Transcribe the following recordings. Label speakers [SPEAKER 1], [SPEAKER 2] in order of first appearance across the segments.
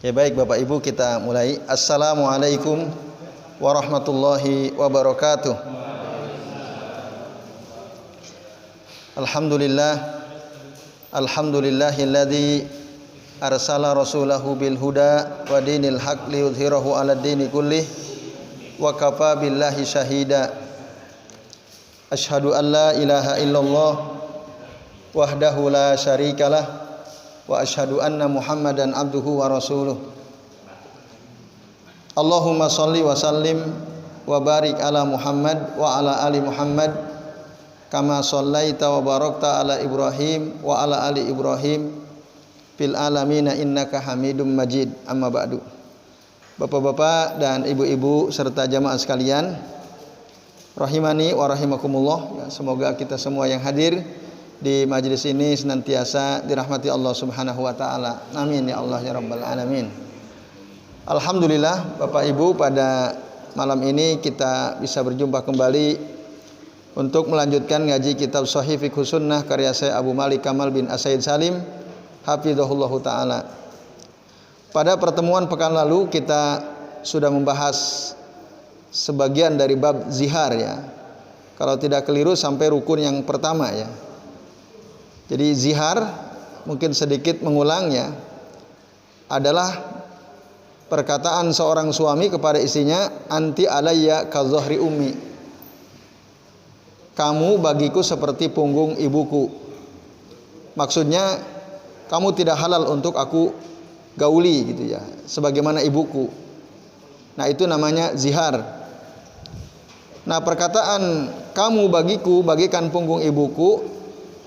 [SPEAKER 1] Ya baik Bapak Ibu, kita mulai. Assalamualaikum warahmatullahi wabarakatuh. Alhamdulillahilladzi arsala rasulahu bil huda wa dinil haq liyudhhirahu 'alad dini kullih wa kafa billahi syahida. Asyhadu an la ilaha illallah wahdahu la syarikalah wa asyhadu anna Muhammadan abduhu wa rasuluh. Allahumma shalli wa sallim wa barik ala Muhammad wa ala ali Muhammad kama shallaita wa barakta ala Ibrahim wa ala ali Ibrahim fil alamin innaka Hamidum Majid. Amma ba'du. Bapak-bapak dan ibu-ibu serta jamaah sekalian, rahimani wa rahimakumullah. Semoga kita semua yang hadir di majelis ini senantiasa dirahmati Allah Subhanahu wa taala. Amin ya Allah ya rabbal alamin. Alhamdulillah Bapak Ibu, pada malam ini kita bisa berjumpa kembali untuk melanjutkan ngaji kitab Shahih Fiqh Sunnah karya saya Abu Malik Kamal bin As-Said Salim hafizahullahu taala. Pada pertemuan pekan lalu kita sudah membahas sebagian dari bab zihar ya. Kalau tidak keliru sampai rukun yang pertama ya. Jadi zihar, mungkin sedikit mengulangnya, adalah perkataan seorang suami kepada istrinya, anti alayya ka dhahri ummi. Kamu bagiku seperti punggung ibuku. Maksudnya kamu tidak halal untuk aku gauli gitu ya, sebagaimana ibuku. Nah, itu namanya zihar. Nah, perkataan kamu bagiku bagikan punggung ibuku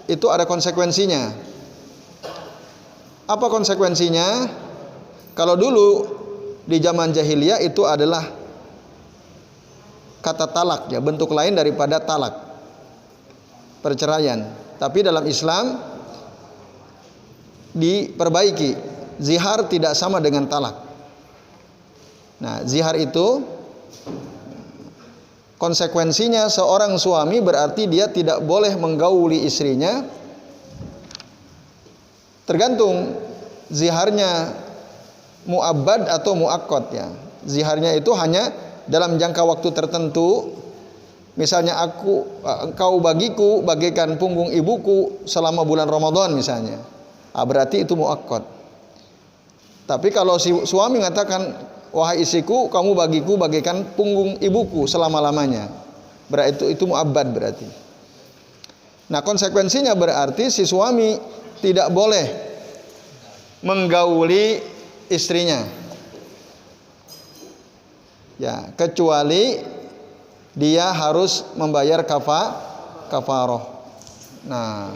[SPEAKER 1] itu ada konsekuensinya. Apa konsekuensinya? Kalau dulu di zaman jahiliyah itu adalah kata talak ya, bentuk lain daripada talak, perceraian. Tapi dalam Islam diperbaiki, zihar tidak sama dengan talak. Nah, zihar itu konsekuensinya seorang suami berarti dia tidak boleh menggauli istrinya. Tergantung ziharnya muabbad atau muakkad ya. Ziharnya itu hanya dalam jangka waktu tertentu. Misalnya engkau bagiku bagaikan punggung ibuku selama bulan Ramadan misalnya. Berarti itu muakkad. Tapi kalau si suami mengatakan, wahai istriku, kamu bagiku bagaikan punggung ibuku selama-lamanya, berarti itu muabbad berarti. Nah, konsekuensinya berarti si suami tidak boleh menggauli istrinya. Ya, kecuali dia harus membayar kafaroh. Nah,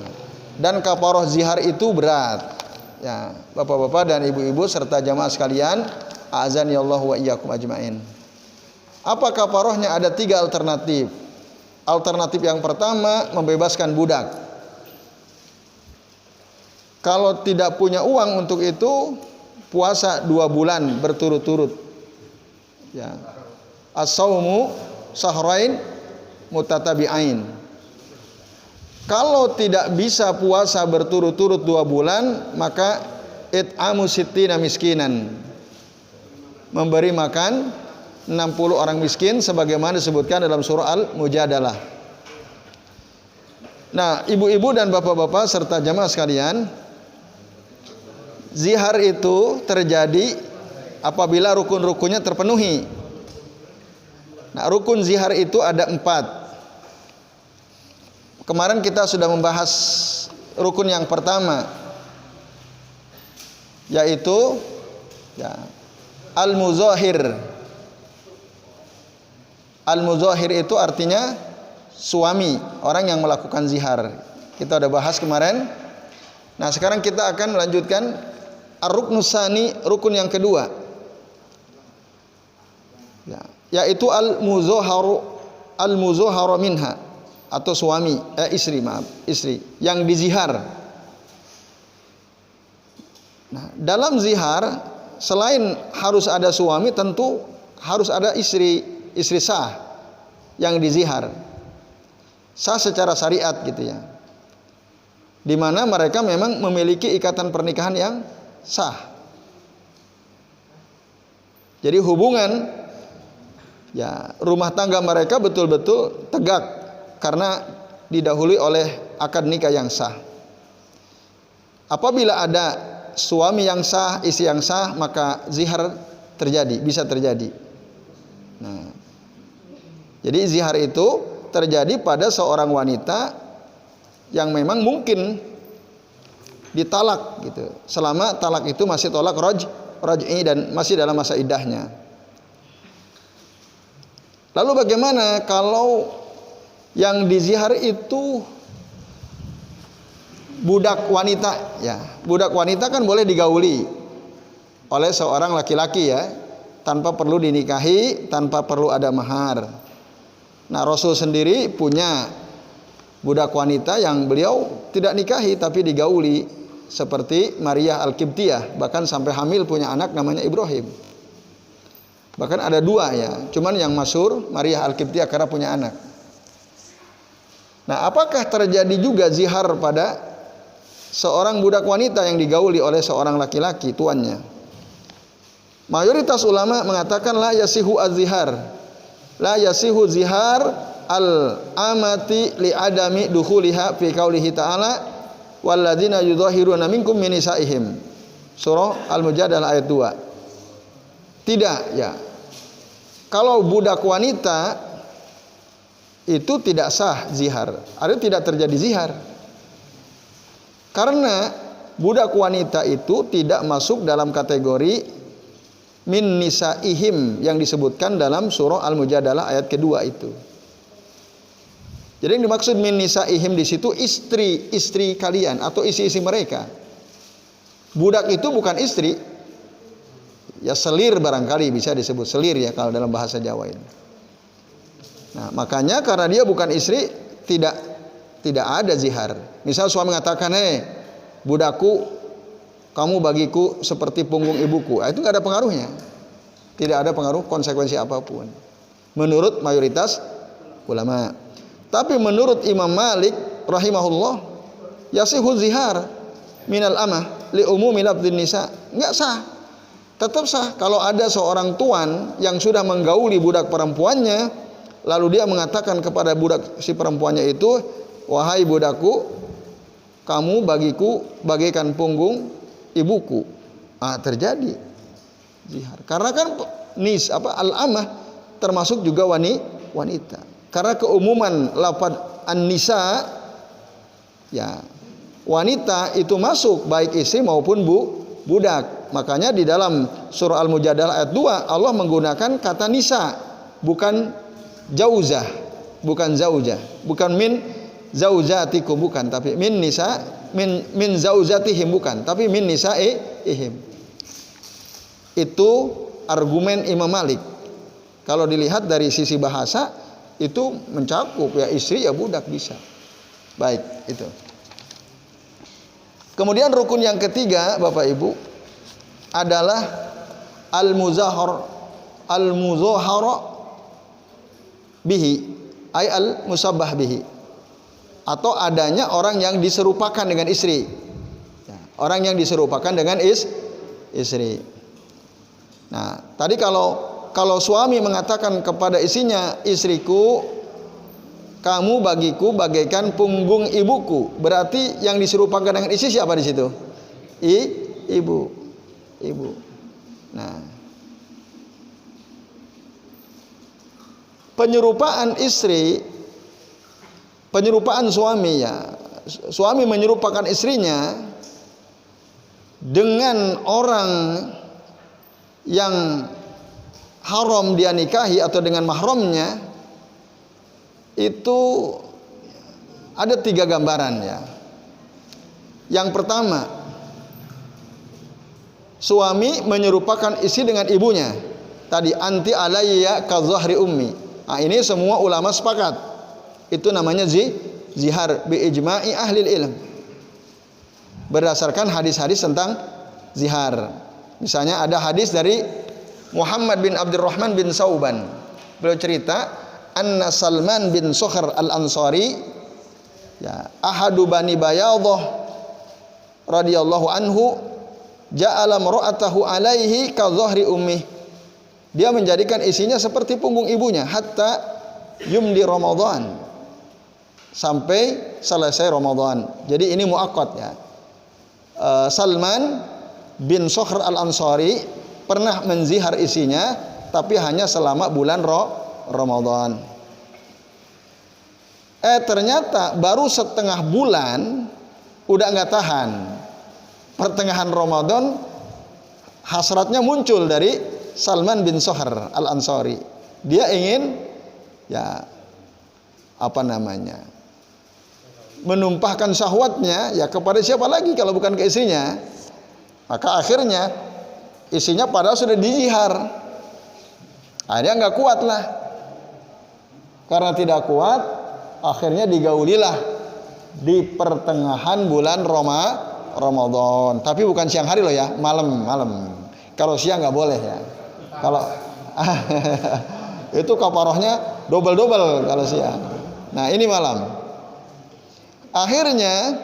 [SPEAKER 1] dan kafaroh zihar itu berat. Ya, bapak-bapak dan ibu-ibu serta jamaah sekalian, azani Allah wa iyyakum ajmain. Apa kafarohnya? Ada 3 alternatif. Alternatif yang pertama, membebaskan budak. Kalau tidak punya uang untuk itu, puasa 2 bulan berturut-turut. Ya. As-saumu sahrain mutatabi'ain. Kalau tidak bisa puasa berturut-turut 2 bulan, maka it'amu sittina miskinan, memberi makan 60 orang miskin sebagaimana disebutkan dalam surah Al-Mujadalah. Nah, ibu-ibu dan bapak-bapak serta jamaah sekalian, zihar itu terjadi apabila rukun-rukunnya terpenuhi. Nah, rukun zihar itu ada 4. Kemarin kita sudah membahas rukun yang pertama, yaitu ya, al-muzahir. Al-muzahir itu artinya suami, orang yang melakukan zihar. Kita sudah bahas kemarin. Nah, sekarang kita akan melanjutkan ar-ruknus tsani, rukun yang kedua. Ya, yaitu al-muzaharu minha, atau suami, istri yang dizihar. Nah, dalam zihar selain harus ada suami, tentu harus ada istri sah yang dizihar. Sah secara syariat gitu ya. Di mana mereka memang memiliki ikatan pernikahan yang sah. Jadi hubungan ya rumah tangga mereka betul-betul tegak karena didahului oleh akad nikah yang sah. Apabila ada suami yang sah, istri yang sah, maka zihar terjadi, bisa terjadi. Nah, jadi zihar itu terjadi pada seorang wanita yang memang mungkin ditalak gitu. Selama talak itu masih tolak raj'i dan masih dalam masa iddahnya. Lalu bagaimana kalau yang dizihar itu budak wanita? Ya, budak wanita kan boleh digauli oleh seorang laki-laki ya, tanpa perlu dinikahi, tanpa perlu ada mahar. Nah, Rasul sendiri punya budak wanita yang beliau tidak nikahi tapi digauli, seperti Maria Al-Qibtiyah, bahkan sampai hamil punya anak namanya Ibrahim. Bahkan ada dua ya, cuman yang masyhur Maria Al-Qibtiyah karena punya anak. Nah, apakah terjadi juga zihar pada seorang budak wanita yang digauli oleh seorang laki-laki tuannya? Mayoritas ulama mengatakan la yasihu az-zihar. La yasihu zihar al-amati li adami dukhuliha fi qaulihi ta'ala walladzina yudhahiruna minkum min nisaihim. Surah Al-Mujadalah ayat 2. Tidak ya. Kalau budak wanita itu tidak sah zihar. Artinya tidak terjadi zihar. Karena budak wanita itu tidak masuk dalam kategori min nisaihim yang disebutkan dalam surah Al-Mujadalah ayat kedua itu. Jadi yang dimaksud min nisaihim di situ istri kalian atau isi-isi mereka. Budak itu bukan istri. Ya selir barangkali bisa disebut selir ya kalau dalam bahasa Jawa ini. Nah, makanya karena dia bukan istri tidak ada zihar. Misal suami mengatakan, "Hei, budakku, kamu bagiku seperti punggung ibuku." Itu nggak ada pengaruhnya. Tidak ada pengaruh konsekuensi apapun. Menurut mayoritas ulama. Tapi menurut Imam Malik rahimahullah, yasihu zihar minal amah li umumi lafdhin nisa. Enggak sah. Tetap sah kalau ada seorang tuan yang sudah menggauli budak perempuannya, lalu dia mengatakan kepada budak si perempuannya itu, "Wahai budakku, kamu bagiku bagaikan punggung ibuku." Terjadi zihar. Karena kan al-amah termasuk juga wanita. Karena keumuman lafaz an-nisa ya, wanita itu masuk baik istri maupun budak. Makanya di dalam surah Al-Mujadalah ayat 2 Allah menggunakan kata nisa, bukan jauzah, bukan zaujah, bukan min zaujatikum, bukan, tapi min nisa, min zaujatihim, bukan, tapi min nisaihim. Itu argumen Imam Malik. Kalau dilihat dari sisi bahasa itu mencakup ya istri ya budak bisa. Baik, itu. Kemudian rukun yang ketiga, Bapak Ibu, adalah al-muzahara bihi, ay al-musabbah bihi, atau adanya orang yang diserupakan dengan istri. Orang yang diserupakan dengan istri. Nah, tadi kalau suami mengatakan kepada istrinya, "Istriku, kamu bagiku bagaikan punggung ibuku." Berarti yang diserupakan dengan istri siapa di situ? Ibu. Nah, penyerupaan suami ya. Suami menyerupakan istrinya dengan orang yang haram dia nikahi atau dengan mahramnya, itu ada 3 gambaran ya. Yang pertama, suami menyerupakan istri dengan ibunya. Tadi anti alayya ka zahri ummi. Nah, ini semua ulama sepakat. Itu namanya zihar bi ijma'i ahli ilm. Berdasarkan hadis-hadis tentang zihar. Misalnya ada hadis dari Muhammad bin Abdurrahman bin Sauban. Beliau cerita, anna Salman bin Sukhr al-Ansari ya, ahadu bani Bayadhah radhiyallahu anhu, ja'ala mar'atahu alaihi ka dhahri ummi. Dia menjadikan isinya seperti punggung ibunya hatta yumdi Ramadan, sampai selesai Ramadan. Jadi ini muakkad ya. Salman bin Sokhr al-Ansari pernah menzihar isinya, tapi hanya selama bulan Ramadan. Ternyata baru setengah bulan udah nggak tahan. Pertengahan Ramadan hasratnya muncul dari Salman bin Sokhr al-Ansari. Dia ingin menumpahkan syahwatnya ya kepada siapa lagi kalau bukan ke istrinya. Maka akhirnya isinya padahal sudah dijihar. Akhirnya nggak kuat lah. Karena tidak kuat, akhirnya digaulilah di pertengahan bulan Ramadan. Tapi bukan siang hari loh ya, malam. Kalau siang nggak boleh ya. Kalau itu kafarohnya double kalau siang. Nah ini malam. Akhirnya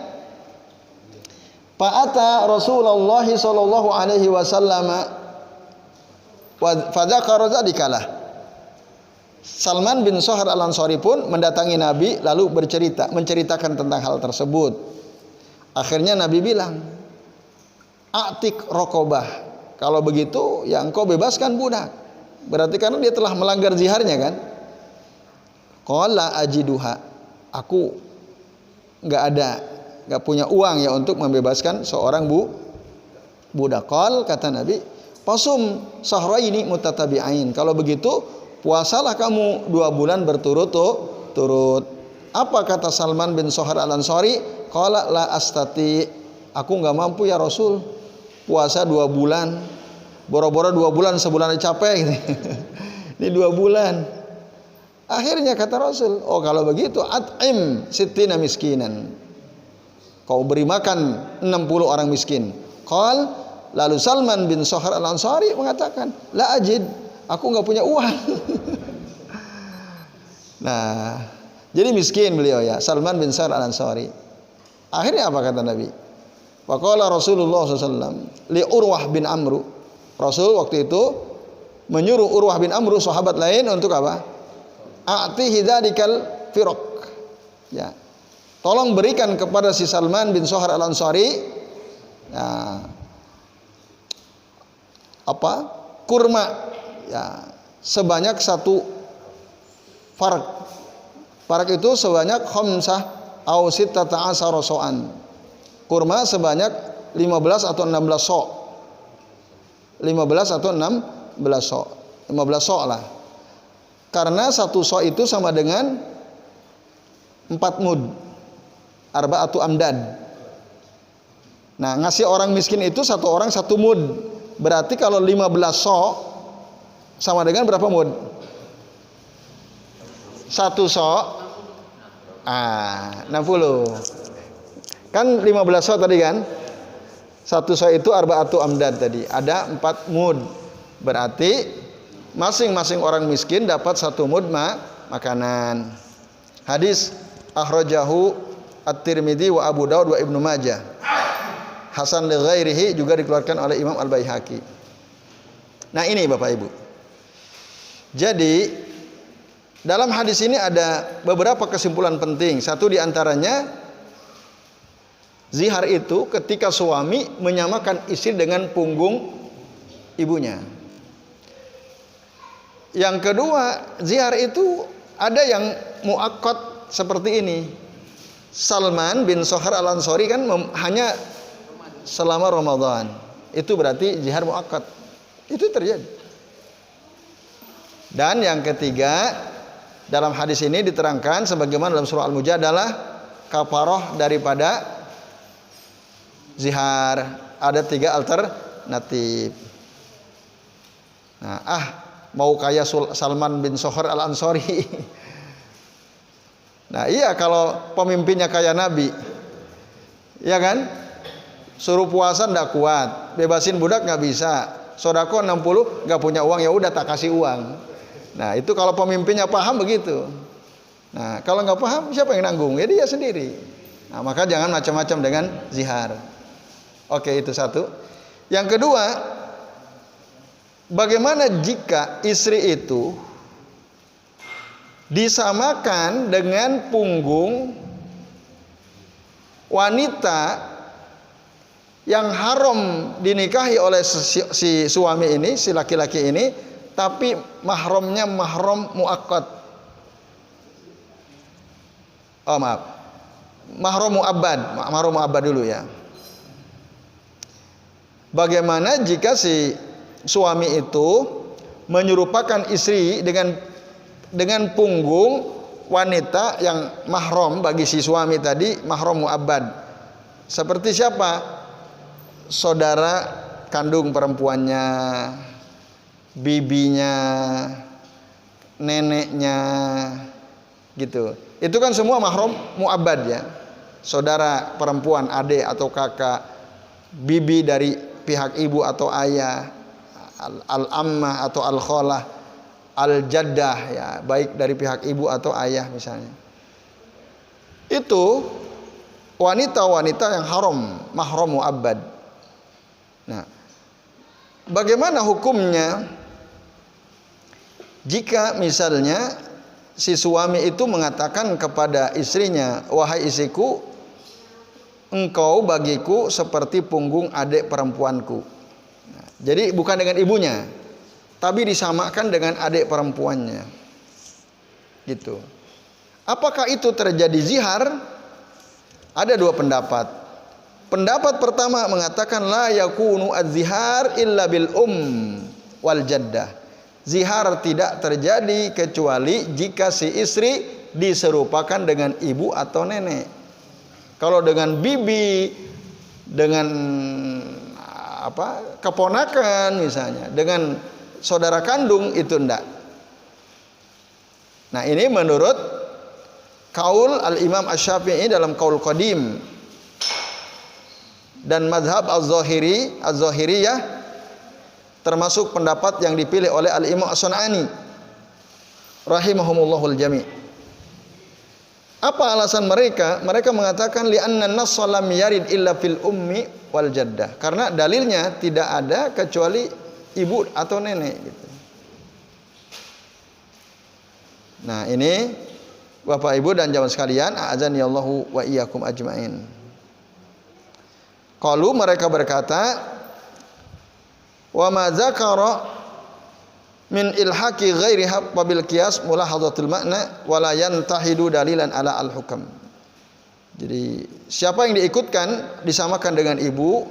[SPEAKER 1] fa'ata Rasulullah sallallahu alaihi wasallam wa fadzakara dzalikalah. Salman bin Sokhr al-Ansari pun mendatangi Nabi lalu menceritakan tentang hal tersebut. Akhirnya Nabi bilang, "Atik raqabah." Kalau begitu, ya engkau bebaskan budak. Berarti karena dia telah melanggar ziharnya kan? Qala ajiduha. Aku enggak punya uang ya untuk membebaskan seorang budak. Qal kata Nabi, "Fasum sahraini mutatabi'ain." Kalau begitu, puasalah kamu 2 bulan berturut-turut. Apa kata Salman bin Sokhr al-Ansari? Qala la astati. Aku enggak mampu ya Rasul. Puasa 2 bulan, boro-boro 2 bulan, sebulan aja capek gitu. Ini 2 bulan. Akhirnya kata Rasul, oh kalau begitu at'im sittina miskinan. Kau beri makan 60 orang miskin. Qal, lalu Salman bin Sokhr al-Ansari mengatakan, la ajid, aku enggak punya uang. Nah, jadi miskin beliau ya, Salman bin Sokhr al-Ansari. Akhirnya apa kata Nabi? Waqala Rasulullah SAW li Urwah bin Amru. Rasul waktu itu menyuruh Urwah bin Amru, sahabat lain, untuk apa? A'tihi dzadikal firaq. Ya. Tolong berikan kepada si Salman bin Sokhr al-Ansari kurma ya sebanyak 1 farak. Farak itu sebanyak khamsah au sittata asara so'an. Kurma sebanyak 15 atau 16 sok. 15 atau 16 sok. 15 sok lah. Karena 1 sok itu sama dengan 4 mud. Arba'atu amdad. Nah, ngasih orang miskin itu 1 orang 1 mud. Berarti kalau 15 sok sama dengan berapa mud? 1 sok 60. Kan 15 sok tadi kan? 1 sok itu arba'atu amdad tadi. Ada 4 mud. Berarti masing-masing orang miskin dapat 1 mud makanan. Hadis akhrajahu At-Tirmidzi wa Abu Daud wa Ibnu Majah. Hasan li ghairihi juga dikeluarkan oleh Imam Al-Baihaqi. Nah, ini Bapak Ibu. Jadi dalam hadis ini ada beberapa kesimpulan penting. Satu di antaranya, zihar itu ketika suami menyamakan istri dengan punggung ibunya. Yang kedua, zihar itu ada yang muakkad seperti ini. Salman bin Sokhr al-Ansari kan hanya selama Ramadan. Itu berarti zihar muakkad. Itu terjadi. Dan yang ketiga, dalam hadis ini diterangkan sebagaimana dalam surah Al-Mujadalah, kafaroh daripada zihar. Ada 3 alternatif. Nah, mau kayak Salman bin Sokhr al-Ansari. Nah, iya kalau pemimpinnya kayak Nabi. Ya kan? Suruh puasa ndak kuat, bebasin budak nggak bisa. Sodako 60 nggak punya uang, ya udah tak kasih uang. Nah, itu kalau pemimpinnya paham begitu. Nah, kalau nggak paham siapa yang nanggung? Ya dia sendiri. Nah, maka jangan macam-macam dengan zihar. Oke, itu satu. Yang kedua, bagaimana jika istri itu disamakan dengan punggung wanita yang haram dinikahi oleh si suami ini, si laki-laki ini, tapi mahramnya mahram muakkad. Oh maaf, mahram muabbad dulu ya. Bagaimana jika si suami itu menyerupakan istri dengan punggung wanita yang mahram bagi si suami tadi, mahram muabbad. Seperti siapa? Saudara kandung perempuannya, bibinya, neneknya, gitu. Itu kan semua mahram muabbad ya. Saudara perempuan, adik atau kakak, bibi dari pihak ibu atau ayah, al-ammah atau al-khalah, al-jaddah ya, baik dari pihak ibu atau ayah misalnya. Itu wanita-wanita yang haram, mahram muabbad. Nah, bagaimana hukumnya jika misalnya si suami itu mengatakan kepada istrinya, wahai istriku, engkau bagiku seperti punggung adik perempuanku. Nah, jadi bukan dengan ibunya, tapi disamakan dengan adik perempuannya. Gitu. Apakah itu terjadi zihar? Ada dua pendapat. Pendapat pertama mengatakan la yakunu az-zihar illa bil wal jaddah. Zihar tidak terjadi kecuali jika si istri diserupakan dengan ibu atau nenek. Kalau dengan bibi, dengan keponakan misalnya, dengan saudara kandung itu enggak. Nah, ini menurut kaul al-Imam Asy-Syafi'i dalam kaul qadim dan mazhab az-Zahiriyah, termasuk pendapat yang dipilih oleh al-Imam As-Sun'ani rahimahumullahul jami'. Apa alasan mereka? Mereka mengatakan li'anna an-nass lam yarid illa fil ummi wal jaddah. Karena dalilnya tidak ada kecuali ibu atau nenek gitu. Nah, ini Bapak Ibu dan jamaah sekalian, a'adzanillahu wa iyyakum ajmain. Qalu, mereka berkata, wa ma dzakara min ilhaqi ghairi habba bil qiyas mulahadhatul makna wa la yantahidu dalilan ala al hukam. Jadi siapa yang diikutkan disamakan dengan ibu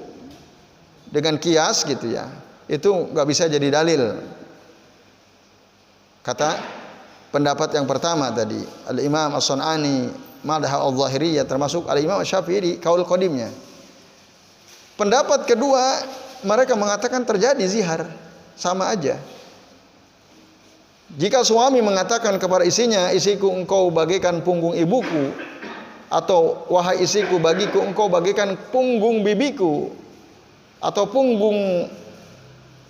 [SPEAKER 1] dengan kias gitu ya, itu nggak bisa jadi dalil. Kata pendapat yang pertama tadi al-Imam As-Sun'ani madhhab al-Zahiriyah, termasuk al-Imam Asy-Syafi'i di kaul qadimnya. Pendapat kedua, mereka mengatakan terjadi zihar, sama aja. Jika suami mengatakan kepada istrinya, istriku engkau bagaikan punggung ibuku, atau wahai istriku bagiku engkau bagaikan punggung bibiku, atau punggung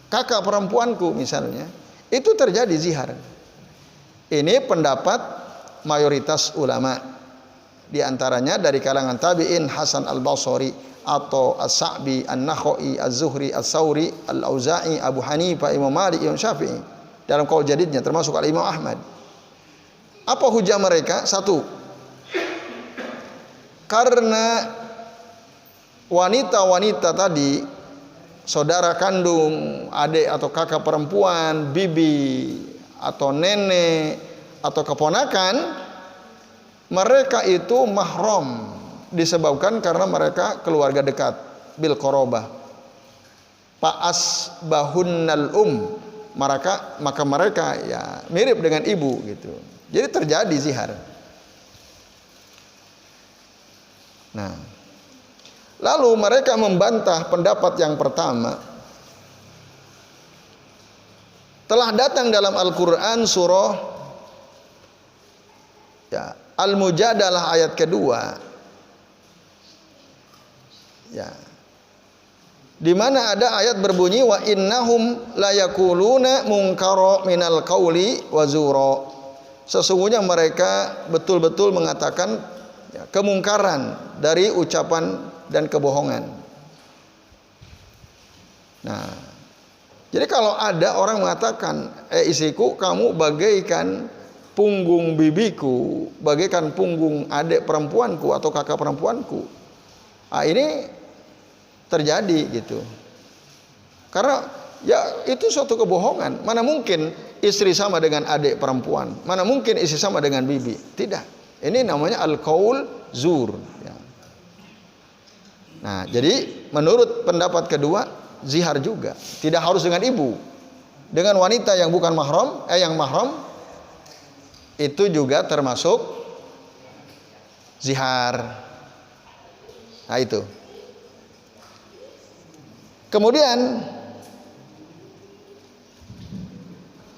[SPEAKER 1] kakak perempuanku misalnya, itu terjadi zihar. Ini pendapat mayoritas ulama, di antaranya dari kalangan tabi'in Hasan al-Basri atau As-Sa'bi, An-Nakhai, Az-Zuhri, As-Sauri, Al-Auza'i, Abu Hanifah, Imam Malik, Imam Syafi'i. Dalam kaul jadidnya termasuk Al-Imam Ahmad. Apa hujah mereka? Satu, karena wanita-wanita tadi, saudara kandung, adik atau kakak perempuan, bibi atau nenek atau keponakan, mereka itu mahram disebabkan karena mereka keluarga dekat, bil qarabah. Fa'as bahunnal maka mereka ya mirip dengan ibu gitu. Jadi terjadi zihar. Nah, lalu mereka membantah pendapat yang pertama. Telah datang dalam Al-Qur'an surah ya, Al-Mujadalah ayat kedua. Ya. Di mana ada ayat berbunyi wa innahum la yaquluna munkara minal qauli wa zura. Sesungguhnya mereka betul-betul mengatakan ya, kemungkaran dari ucapan dan kebohongan. Nah, Jadi kalau ada orang mengatakan, istriku kamu bagaikan punggung bibiku, bagaikan punggung adik perempuanku atau kakak perempuanku. Nah, ini terjadi gitu. Karena ya itu suatu kebohongan. Mana mungkin istri sama dengan adik perempuan? Mana mungkin istri sama dengan bibi? Tidak. Ini namanya al-qaul zur. Ya. Nah, jadi menurut pendapat kedua, zihar juga. Tidak harus dengan ibu. Dengan wanita yang bukan mahram, yang mahram, itu juga termasuk zihar. Nah itu. Kemudian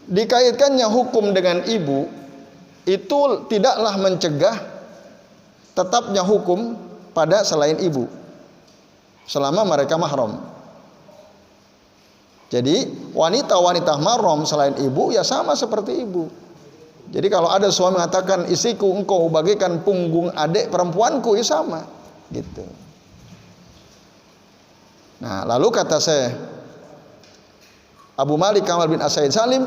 [SPEAKER 1] dikaitkannya hukum dengan ibu itu tidaklah mencegah tetapnya hukum pada selain ibu selama mereka mahram. Jadi wanita-wanita mahram selain ibu ya sama seperti ibu. Jadi kalau ada suami mengatakan istriku engkau bagaikan punggung adik perempuanku, ya sama gitu. Nah, lalu kata saya Abu Malik Kamal bin As-Said Salim,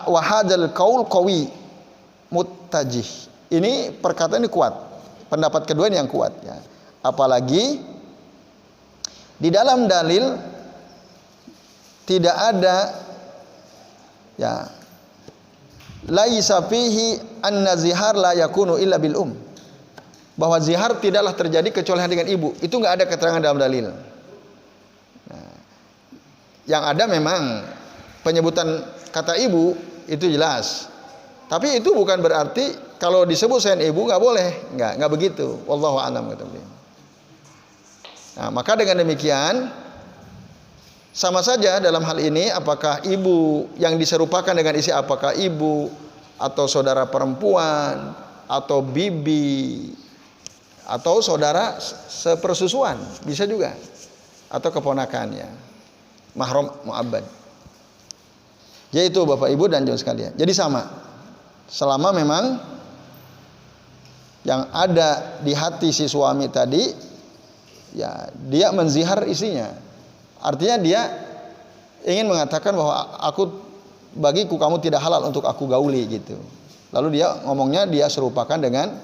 [SPEAKER 1] wa hadzal qaul qawi muttajih. Ini perkataan ini kuat. Pendapat kedua ini yang kuat ya. Apalagi di dalam dalil tidak ada ya laisa fihi anna zihar la yakunu illa bil bahwa zihar tidaklah terjadi kecuali dengan ibu. Itu enggak ada keterangan dalam dalil. Nah, yang ada memang penyebutan kata ibu itu jelas. Tapi itu bukan berarti kalau disebut selain ibu enggak boleh. Enggak begitu. Wallahu a'lam kata beliau. Nah, maka dengan demikian sama saja dalam hal ini apakah ibu yang diserupakan dengan istri, apakah ibu atau saudara perempuan atau bibi atau saudara sepersusuan bisa juga, atau keponakannya mahram mu'abbad. Yaitu Bapak Ibu dan jemaah sekalian. Jadi sama. Selama memang yang ada di hati si suami tadi ya dia menzihar istrinya. Artinya dia ingin mengatakan bahwa bagiku kamu tidak halal untuk aku gauli gitu. Lalu dia ngomongnya dia serupakan dengan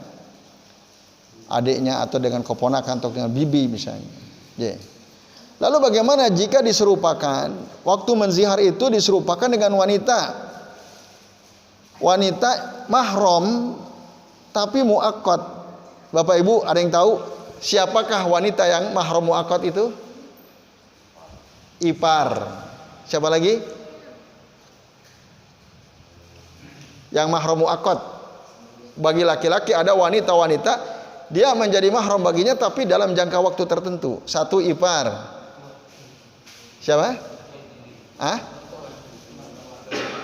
[SPEAKER 1] adiknya atau dengan keponakan atau dengan bibi misalnya. Yeah. Lalu bagaimana jika diserupakan? Waktu menzihar itu diserupakan dengan wanita mahram tapi muaqqat. Bapak Ibu ada yang tahu siapakah wanita yang mahram muaqqat itu? Ipar. Siapa lagi? Yang mahram muaqqat. Bagi laki-laki ada wanita-wanita dia menjadi mahram baginya tapi dalam jangka waktu tertentu. Satu ipar. Siapa?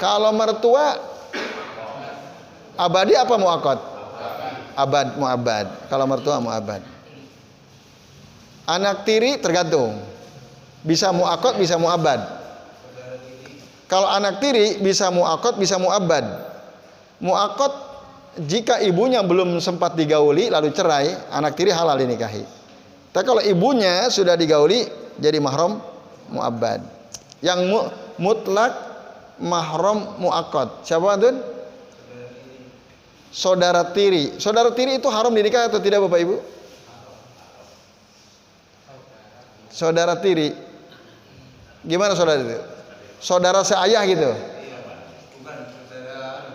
[SPEAKER 1] Kalau mertua abadi apa muaqqat? Muabbad. Kalau mertua muabbad. Anak tiri tergantung. Bisa muaqqat, bisa muabbad. Kalau anak tiri bisa muaqqat, bisa muabbad. Muaqqat jika ibunya belum sempat digauli lalu cerai, anak tiri halal dinikahi. Tapi kalau ibunya sudah digauli jadi mahram muabbad. Yang mutlak mahram muaqqat. Siapa itu? Saudara tiri. Saudara tiri itu haram dinikahi atau tidak Bapak Ibu? Saudara tiri. Gimana saudara itu? Saudara seayah gitu.
[SPEAKER 2] Bukan saudara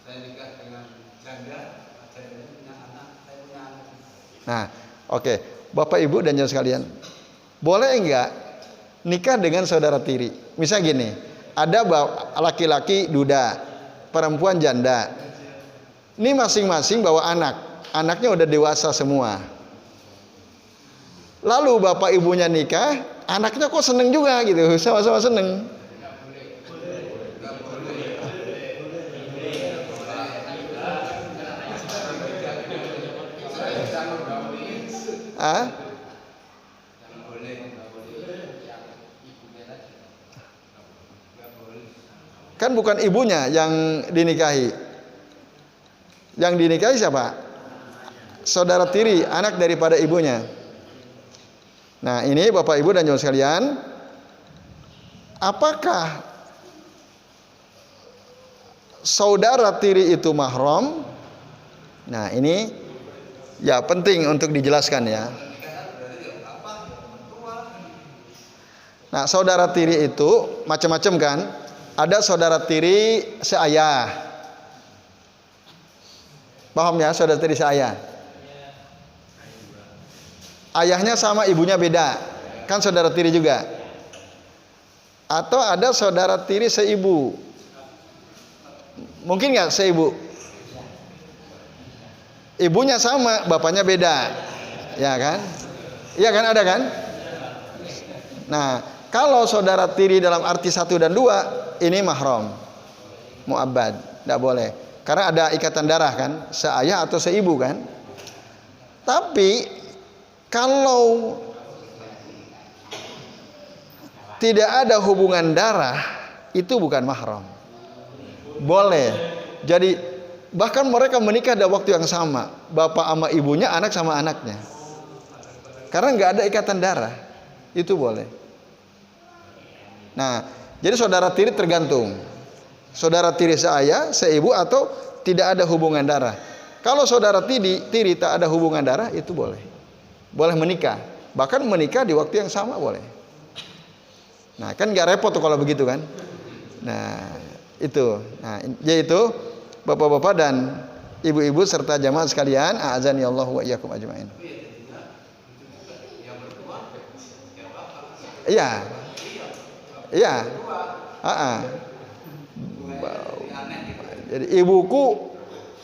[SPEAKER 2] saya nikah dengan janda, janda punya anak, saya punya anak.
[SPEAKER 1] Nah, oke. Bapak Ibu dan jemaah sekalian, boleh enggak nikah dengan saudara tiri? Misal gini, ada laki-laki duda, perempuan janda. Ini masing-masing bawa anak. Anaknya udah dewasa semua. Lalu bapak ibunya nikah, anaknya kok seneng juga gitu, sama-sama seneng. Kan bukan ibunya yang dinikahi. Yang dinikahi siapa? Saudara tiri, anak daripada ibunya. Nah ini Bapak Ibu dan jemaah sekalian, apakah saudara tiri itu mahram? Nah, ini ya penting untuk dijelaskan ya. Nah, saudara tiri itu macam-macam kan? Ada saudara tiri seayah. Paham ya, saudara tiri seayah? Ayahnya sama ibunya beda. Kan saudara tiri juga. Atau ada saudara tiri seibu. Mungkin nggak seibu? Ibunya sama, bapaknya beda. Ya kan? Iya kan, ada kan? Nah, kalau saudara tiri dalam arti 1 dan 2, ini mahram. Mu'abbad, tidak boleh. Karena ada ikatan darah kan, seayah atau seibu kan. Tapi kalau tidak ada hubungan darah, itu bukan mahram. Boleh. Jadi bahkan mereka menikah pada waktu yang sama, bapak sama ibunya, anak sama anaknya. Karena nggak ada ikatan darah, itu boleh. Nah, jadi saudara tiri tergantung. Saudara tiri seayah, seibu, atau tidak ada hubungan darah. Kalau saudara tiri tak ada hubungan darah, itu boleh. Boleh menikah. Bahkan menikah di waktu yang sama boleh. Nah, kan nggak repot tuh kalau begitu kan. Nah, itu. Nah, yaitu bapak-bapak dan ibu-ibu serta jamaah sekalian, a'azani Allah wa iyyakum ajmain. Iya. Iya. Jadi ibuku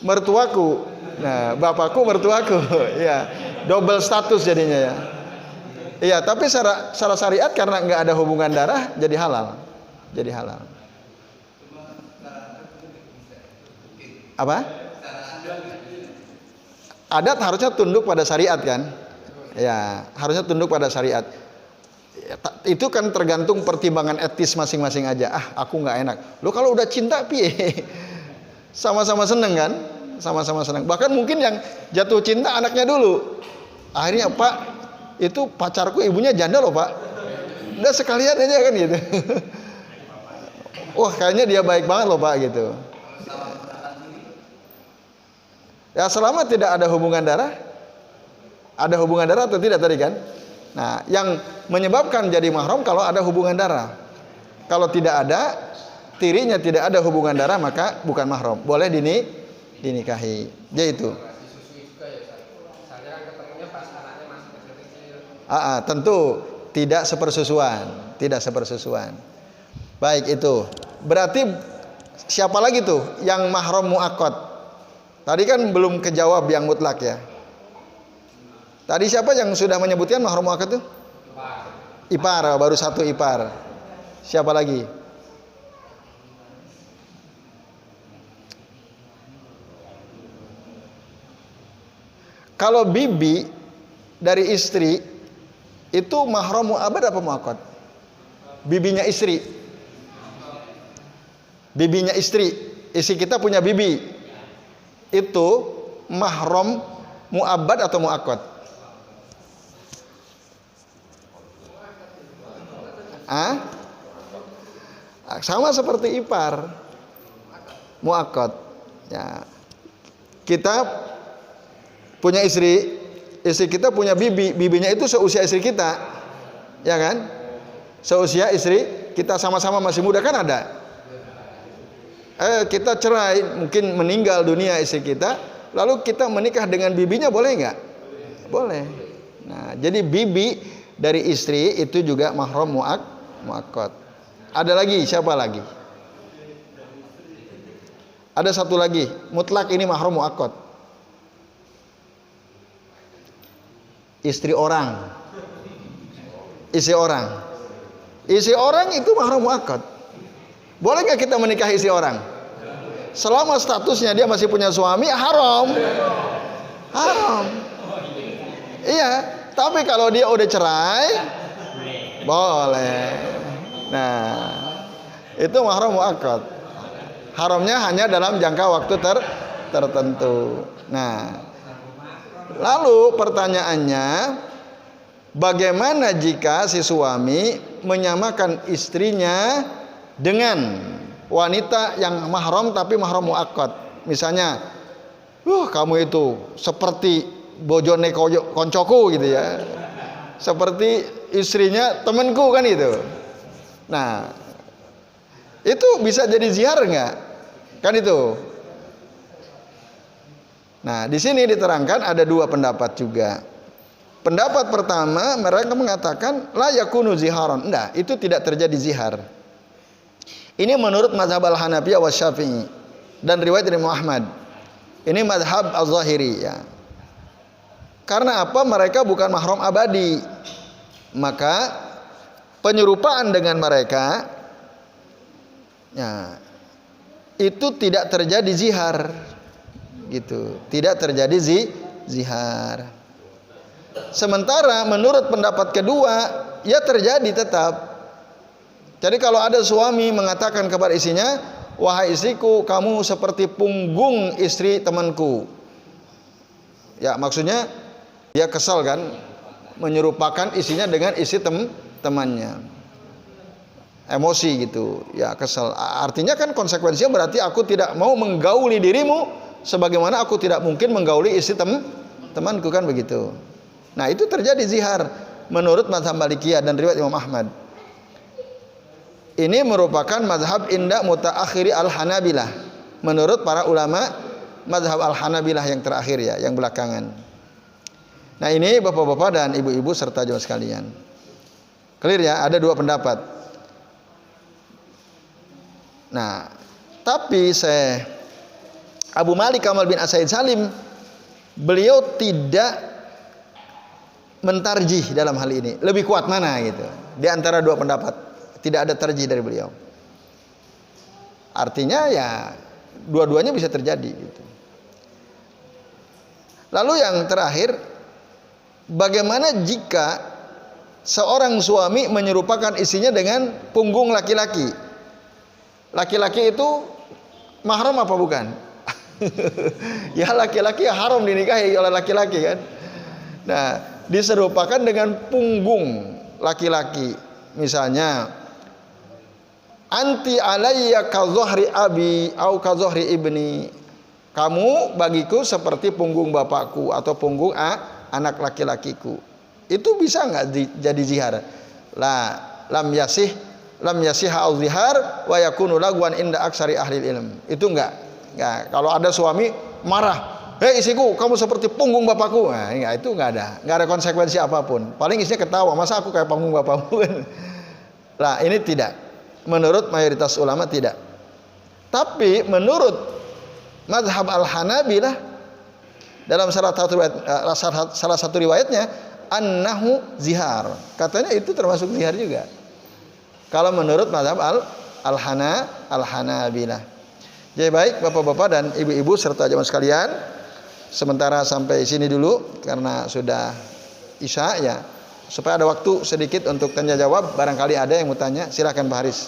[SPEAKER 1] mertuaku. Nah, bapakku mertuaku. Iya. Double status jadinya ya. Iya, tapi secara syariat karena nggak ada hubungan darah jadi halal. Jadi halal. Apa? Adat harusnya tunduk pada syariat kan? Ya, harusnya tunduk pada syariat. Itu kan tergantung pertimbangan etis masing-masing aja. Aku nggak enak. Lo kalau udah cinta piye? Sama-sama seneng kan? Sama-sama seneng. Bahkan mungkin yang jatuh cinta anaknya dulu. Akhirnya Pak, itu pacarku ibunya janda loh Pak. Udah sekalian aja kan gitu. Wah kayaknya dia baik banget loh Pak gitu. Ya selama tidak ada hubungan darah. Ada hubungan darah atau tidak tadi kan? Nah, yang menyebabkan jadi mahram kalau ada hubungan darah. Kalau tidak ada, tirinya tidak ada hubungan darah, maka bukan mahram. Boleh dinikahi. Yaitu. Tentu tidak sepersusuan, tidak sepersusuan. Baik itu. Berarti siapa lagi tuh yang mahram muakkad? Tadi kan belum kejawab yang mutlak ya. Tadi siapa yang sudah menyebutkan mahram muakkad tuh? Ipar, baru satu ipar. Siapa lagi? Kalau bibi dari istri itu mahram mu'abbad apa muakkad? Bibinya istri. Bibinya istri. Istri kita punya bibi. Itu mahram mu'abbad atau muakkad? Sama seperti ipar, muakkad. Ya. Kita punya istri kita punya bibinya itu seusia istri kita, ya kan? Seusia istri kita, sama-sama masih muda kan ada. Kita cerai, mungkin meninggal dunia istri kita, lalu kita menikah dengan bibinya, boleh nggak? Boleh. Nah, jadi bibi dari istri itu juga mahram muakkad. Ada lagi, siapa lagi? Ada satu lagi, mutlak ini mahram muakkad. Istri orang. Istri orang. Istri orang itu mahram muakkad. Boleh nggak kita menikahi istri orang? Selama statusnya dia masih punya suami, haram. Haram. Iya, tapi kalau dia udah cerai, boleh. Nah, itu mahram muakkad. Haramnya hanya dalam jangka waktu tertentu. Nah, lalu pertanyaannya, Bagaimana jika si suami menyamakan istrinya dengan wanita yang mahram tapi mahram muakkad? Misalnya, kamu itu seperti bojone koncoku gitu ya. Seperti istrinya temanku kan itu. Nah, itu bisa jadi zihar nggak? Kan itu. Nah, di sini diterangkan ada dua pendapat juga. Pendapat pertama, mereka mengatakan la yakunu ziharan. Enggak, itu tidak terjadi zihar. Ini menurut mazhab Al-Hanafiyah wa Syafi'i dan riwayat dari Muhammad. Ini mazhab Az-Zahiri ya. Karena apa? Mereka bukan mahram abadi. Maka penyerupaan dengan mereka ya, itu tidak terjadi zihar. Gitu. Tidak terjadi zihar. Sementara menurut pendapat kedua, ya terjadi tetap. Jadi kalau ada suami mengatakan kepada istrinya, wahai istriku, kamu seperti punggung istri temanku. Ya maksudnya dia kesal kan, menyerupakan istrinya dengan istri temannya. Emosi gitu, ya kesal. Artinya kan konsekuensinya berarti aku tidak mau menggauli dirimu, sebagaimana aku tidak mungkin menggauli istri temanku kan begitu. Nah itu terjadi zihar menurut mazhab Malikiyah dan riwayat Imam Ahmad. Ini merupakan mazhab inda mutaakhiri al-Hanabilah. Menurut para ulama mazhab al-Hanabilah yang terakhir ya, yang belakangan. Nah ini bapak-bapak dan ibu-ibu serta jemaah sekalian. Clear ya, ada dua pendapat. Nah, tapi Abu Malik Kamal bin As-Said Salim, beliau tidak mentarjih dalam hal ini. Lebih kuat mana gitu di antara dua pendapat. Tidak ada tarjih dari beliau. Artinya ya dua-duanya bisa terjadi gitu. Lalu yang terakhir, bagaimana jika seorang suami menyerupakan istrinya dengan punggung laki-laki? Laki-laki itu mahram apa bukan? Ya laki-laki haram dinikahi oleh laki-laki kan. Nah, diserupakan dengan punggung laki-laki. Misalnya, anti alayya ka dhahri abi au ka dhahri ibni. Kamu bagiku seperti punggung bapakku atau punggung anak laki-lakiku. Itu bisa nggak jadi zihar? Lam yasih au zihar wa yakunu lagwan inda aksari ahli ilm. Itu enggak. Kalau ada suami marah, hei istriku, kamu seperti punggung bapakku. Nah, itu nggak ada konsekuensi apapun. Paling istrinya ketawa, masa aku kayak punggung bapakmu? Lah ini tidak. Menurut mayoritas ulama tidak. Tapi menurut mazhab Al-Hanabilah dalam salah satu riwayatnya annahu zihar. Katanya itu termasuk zihar juga. Kalau menurut mazhab Al-Hanabilah. Jadi baik bapak-bapak dan ibu-ibu serta jemaah sekalian, sementara sampai sini dulu karena sudah Isya ya. Supaya ada waktu sedikit untuk tanya jawab, barangkali ada yang mau tanya, silakan Pak Haris.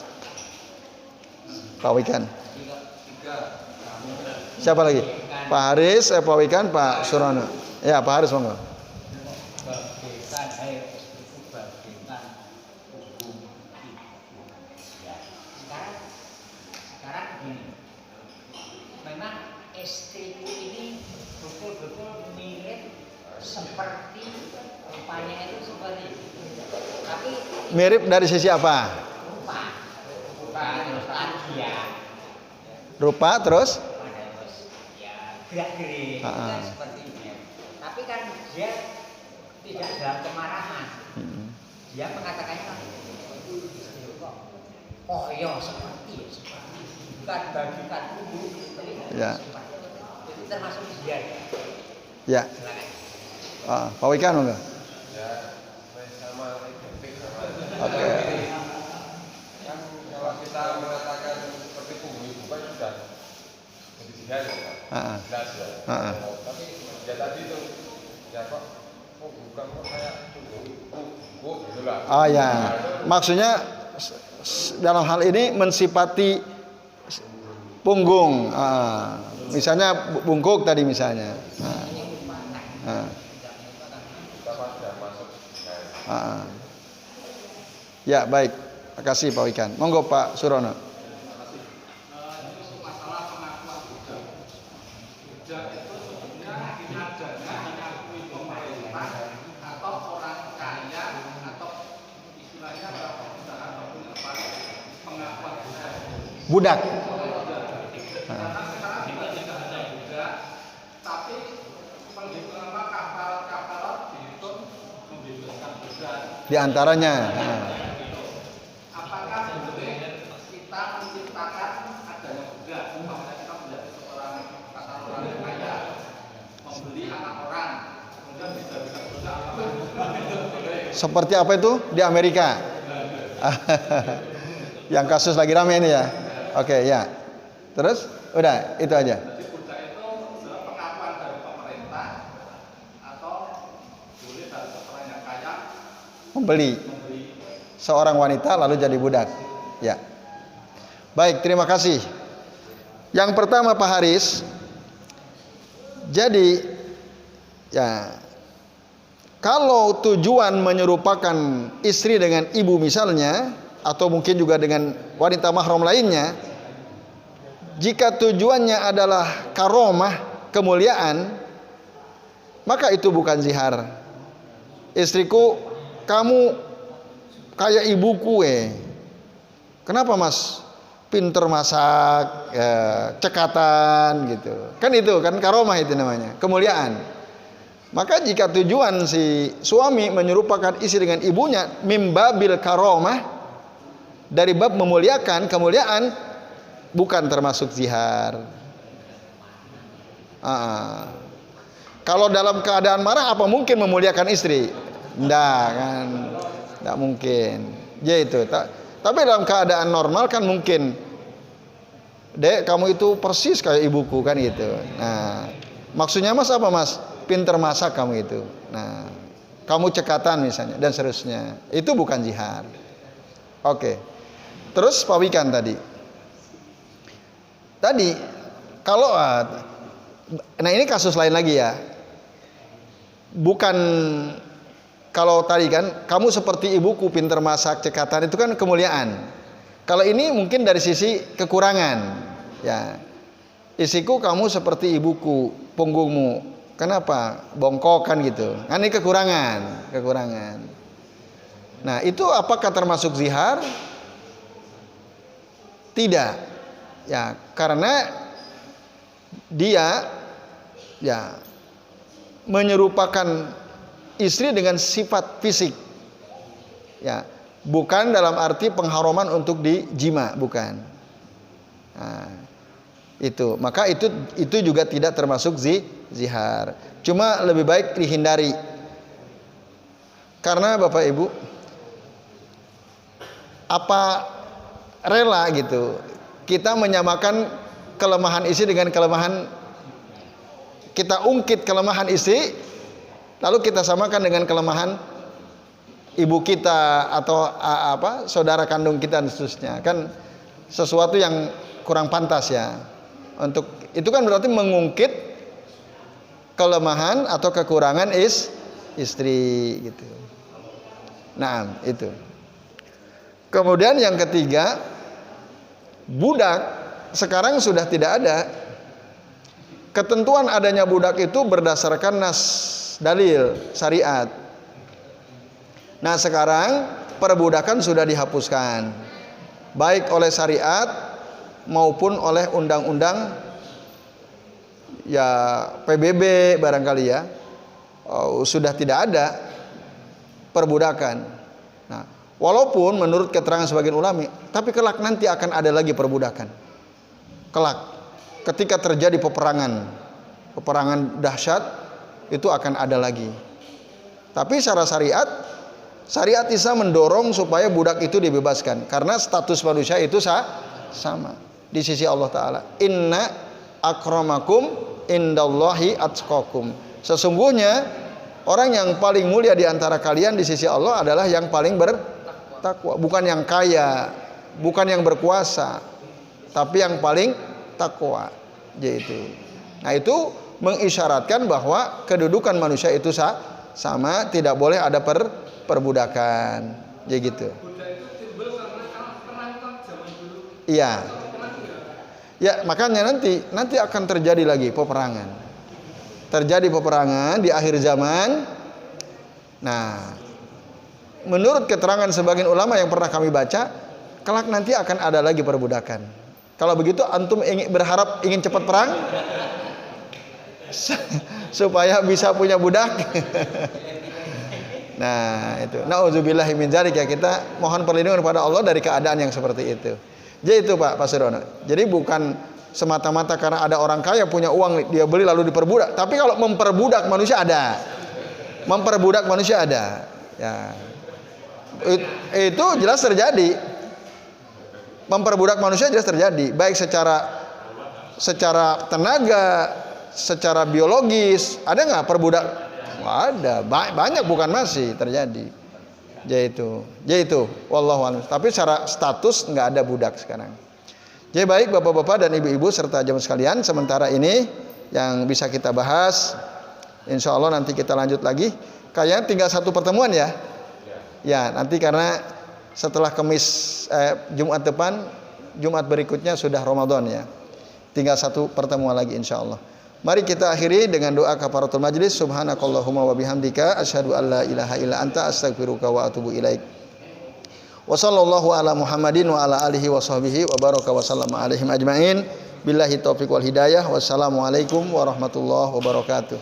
[SPEAKER 1] Pak Wikan. Siapa lagi? Pak Haris, Pak Wikan, Pak Surono. Ya, Pak Haris monggo.
[SPEAKER 3] Istriku ini betul-betul mirip seperti rupanya itu seperti itu. Tapi
[SPEAKER 1] mirip dari sisi apa?
[SPEAKER 3] Rupa terus dia.
[SPEAKER 1] Rupa terus?
[SPEAKER 3] Ya gerak-gerik kan seperti ini. Tapi kan dia tidak dalam kemarahan. Dia mengatakannya kok oh iya seperti bukan bagikan tubuh
[SPEAKER 1] ya.
[SPEAKER 3] Itu termasuk zihar.
[SPEAKER 1] Ya. Pak Wikan enggak?
[SPEAKER 4] Ya, sama identik sama.
[SPEAKER 1] Oke.
[SPEAKER 4] Kan kalau kita mengatakan seperti punggung ibu kan sudah jadi zihar ya, Pak. Jelas ya. Tapi ya tadi itu ya kok bukan kok kayak punggung ibu gitu lah.
[SPEAKER 1] Oh ya. Maksudnya dalam hal ini mensifati punggung. Misalnya bungkuk tadi misalnya. Ya, baik. Terima kasih Pak Wikan. Monggo Pak Surono.
[SPEAKER 4] Masalah pengakuan budak. Budak itu sebenarnya kinerjanya diakui pemerintah atau orang kaya atau istilahnya berapa perusahaan ataupun apa pengakuan budak.
[SPEAKER 1] Budak.
[SPEAKER 4] Karena sekarang juga tidak hanya budak, tapi penghitungan kapal dihitung membebaskan budak.
[SPEAKER 1] Di antaranya.
[SPEAKER 4] Apakah boleh kita menciptakan adanya budak? Umpamanya kita menjadi seorang kata orang kaya, membeli anak orang, kemudian bisa budak, apakah
[SPEAKER 1] Seperti apa itu di Amerika? Yang kasus lagi rame ini ya. Oke, ya. Terus udah itu aja.
[SPEAKER 4] jadi budak itu adalah pengakuan dari pemerintah atau boleh dari seorang yang kaya
[SPEAKER 1] Membeli seorang wanita lalu jadi budak. Ya. Baik, terima kasih. Yang pertama Pak Haris. Jadi ya, kalau tujuan menyerupakan istri dengan ibu misalnya, atau mungkin juga dengan wanita mahram lainnya, jika tujuannya adalah karomah, kemuliaan, maka itu bukan zihar. Istriku, kamu kayak ibuku Kenapa mas? Pinter masak, cekatan gitu. Kan itu kan karomah itu namanya, kemuliaan. Maka jika tujuan si suami menyerupakan istri dengan ibunya, mimbabil karomah, dari bab memuliakan, kemuliaan, bukan termasuk zihar. Kalau dalam keadaan marah, apa mungkin memuliakan istri? Enggak kan, enggak mungkin. Ya itu. Tapi dalam keadaan normal kan mungkin. Dek, kamu itu persis kayak ibuku kan gitu. Nah, maksudnya mas apa mas? Pinter masak kamu itu. Nah, kamu cekatan misalnya dan seterusnya. Itu bukan zihar. Oke. Terus Pak Wikan tadi kalau nah ini kasus lain lagi ya. Bukan kalau tadi kan kamu seperti ibuku pinter masak cekatan, itu kan kemuliaan. Kalau ini mungkin dari sisi kekurangan ya. Istriku kamu seperti ibuku, punggungmu kenapa bongkok kan gitu. Nah, ini kekurangan. Nah, itu apakah termasuk zihar? Tidak. Ya, karena dia ya menyerupakan istri dengan sifat fisik. Ya, bukan dalam arti pengharuman untuk dijima, bukan. Nah, itu. Maka itu juga tidak termasuk zihar. Cuma lebih baik dihindari. Karena Bapak Ibu, apa rela gitu kita menyamakan kelemahan istri dengan kelemahan, kita ungkit kelemahan istri lalu kita samakan dengan kelemahan ibu kita atau saudara kandung kita dan seterusnya, kan sesuatu yang kurang pantas ya. Untuk itu kan berarti mengungkit kelemahan atau kekurangan istri gitu. Nah, itu. Kemudian yang ketiga, budak sekarang sudah tidak ada. Ketentuan adanya budak itu berdasarkan nas dalil syariat. Nah, sekarang perbudakan sudah dihapuskan, baik oleh syariat maupun oleh undang-undang ya PBB barangkali ya. Sudah tidak ada perbudakan. Nah, walaupun menurut keterangan sebagian ulama, tapi kelak nanti akan ada lagi perbudakan. Kelak ketika terjadi peperangan dahsyat, itu akan ada lagi. Tapi secara syariat Islam mendorong supaya budak itu dibebaskan karena status manusia itu sama di sisi Allah Ta'ala. Inna akramakum indallahi atqakum. Sesungguhnya orang yang paling mulia di antara kalian di sisi Allah adalah yang paling bertakwa, bukan yang kaya, bukan yang berkuasa, tapi yang paling takwa. Yaitu. Nah, itu mengisyaratkan bahwa kedudukan manusia itu sama, tidak boleh ada perbudakan. Ya gitu. Iya. Ya, makanya nanti akan terjadi lagi peperangan. Terjadi peperangan di akhir zaman. Nah, menurut keterangan sebagian ulama yang pernah kami baca, kelak nanti akan ada lagi perbudakan. Kalau begitu antum berharap ingin cepat perang supaya bisa punya budak. Nah, itu. Nauzubillahi min dzalik, ya, kita mohon perlindungan kepada Allah dari keadaan yang seperti itu. Jadi itu Pak Surono. Jadi bukan semata-mata karena ada orang kaya punya uang dia beli lalu diperbudak, tapi kalau memperbudak manusia ada. Memperbudak manusia ada. Ya. Itu jelas terjadi. Memperbudak manusia jelas terjadi, baik secara tenaga, secara biologis. Ada nggak perbudak? Ada, banyak, bukan masih terjadi. Jadi itu, wallahu a'lam. Tapi secara status nggak ada budak sekarang. Jadi baik bapak-bapak dan ibu-ibu serta jemaah sekalian, sementara ini yang bisa kita bahas, insya Allah nanti kita lanjut lagi. Kayaknya tinggal satu pertemuan ya. Ya, nanti karena setelah Jumat depan, Jumat berikutnya sudah Ramadan ya. Tinggal satu pertemuan lagi insya Allah. Mari kita akhiri dengan doa kafaratul majlis. Subhanakallahumma wa bihamdika asyhadu an la ilaha illa anta astaghfiruka wa atubu ilaik. Wa sallallahu ala Muhammadin wa ala alihi wa sahbihi wa baraka wa sallama alaihim ajmain. Billahi taufiq wal hidayah. Wassalamualaikum warahmatullahi wabarakatuh.